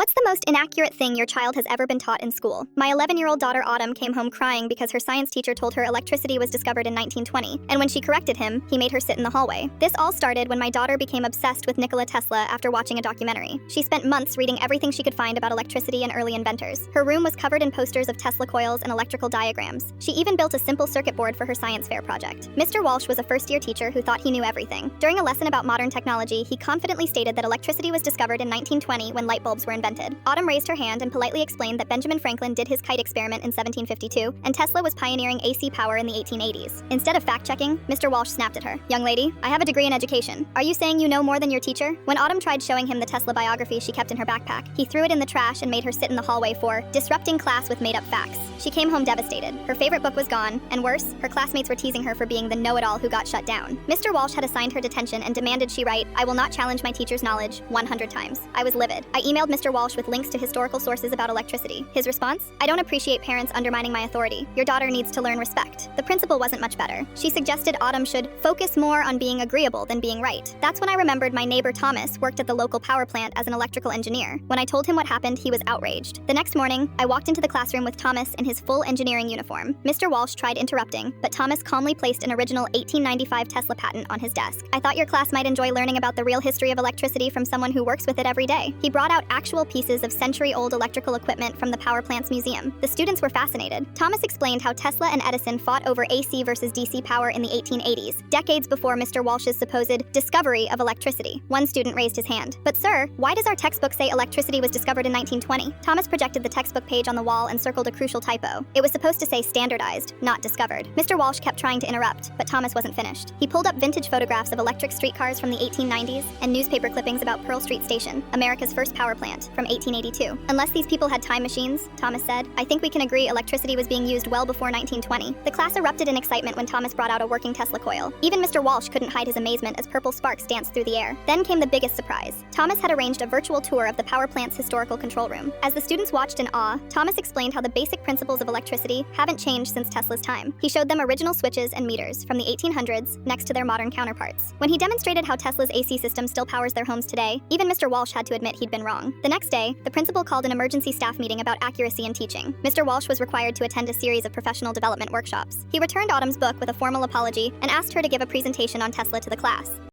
What's the most inaccurate thing your child has ever been taught in school? My 11-year-old daughter Autumn came home crying because her science teacher told her electricity was discovered in 1920, and when she corrected him, he made her sit in the hallway. This all started when my daughter became obsessed with Nikola Tesla after watching a documentary. She spent months reading everything she could find about electricity and early inventors. Her room was covered in posters of Tesla coils and electrical diagrams. She even built a simple circuit board for her science fair project. Mr. Walsh was a first-year teacher who thought he knew everything. During a lesson about modern technology, he confidently stated that electricity was discovered in 1920 when light bulbs were invented. Autumn raised her hand and politely explained that Benjamin Franklin did his kite experiment in 1752, and Tesla was pioneering AC power in the 1880s. Instead of fact-checking, Mr. Walsh snapped at her. "Young lady, I have a degree in education. Are you saying you know more than your teacher?" When Autumn tried showing him the Tesla biography she kept in her backpack, he threw it in the trash and made her sit in the hallway for disrupting class with made-up facts. She came home devastated. Her favorite book was gone, and worse, her classmates were teasing her for being the know-it-all who got shut down. Mr. Walsh had assigned her detention and demanded she write, "I will not challenge my teacher's knowledge," 100 times. I was livid. I emailed Mr. Walsh with links to historical sources about electricity. His response? "I don't appreciate parents undermining my authority. Your daughter needs to learn respect." The principal wasn't much better. She suggested Autumn should focus more on being agreeable than being right. That's when I remembered my neighbor Thomas worked at the local power plant as an electrical engineer. When I told him what happened, he was outraged. The next morning, I walked into the classroom with Thomas in his full engineering uniform. Mr. Walsh tried interrupting, but Thomas calmly placed an original 1895 Tesla patent on his desk. "I thought your class might enjoy learning about the real history of electricity from someone who works with it every day." He brought out actual pieces of century-old electrical equipment from the power plant's museum. The students were fascinated. Thomas explained how Tesla and Edison fought over AC versus DC power in the 1880s, decades before Mr. Walsh's supposed discovery of electricity. One student raised his hand. "But sir, why does our textbook say electricity was discovered in 1920? Thomas projected the textbook page on the wall and circled a crucial typo. It was supposed to say standardized, not discovered. Mr. Walsh kept trying to interrupt, but Thomas wasn't finished. He pulled up vintage photographs of electric streetcars from the 1890s and newspaper clippings about Pearl Street Station, America's first power plant, from 1882. "Unless these people had time machines," Thomas said, "I think we can agree electricity was being used well before 1920. The class erupted in excitement when Thomas brought out a working Tesla coil. Even Mr. Walsh couldn't hide his amazement as purple sparks danced through the air. Then came the biggest surprise. Thomas had arranged a virtual tour of the power plant's historical control room. As the students watched in awe, Thomas explained how the basic principles of electricity haven't changed since Tesla's time. He showed them original switches and meters from the 1800s next to their modern counterparts. When he demonstrated how Tesla's AC system still powers their homes today, even Mr. Walsh had to admit he'd been wrong. The next day, the principal called an emergency staff meeting about accuracy in teaching. Mr. Walsh was required to attend a series of professional development workshops. He returned Autumn's book with a formal apology and asked her to give a presentation on Tesla to the class.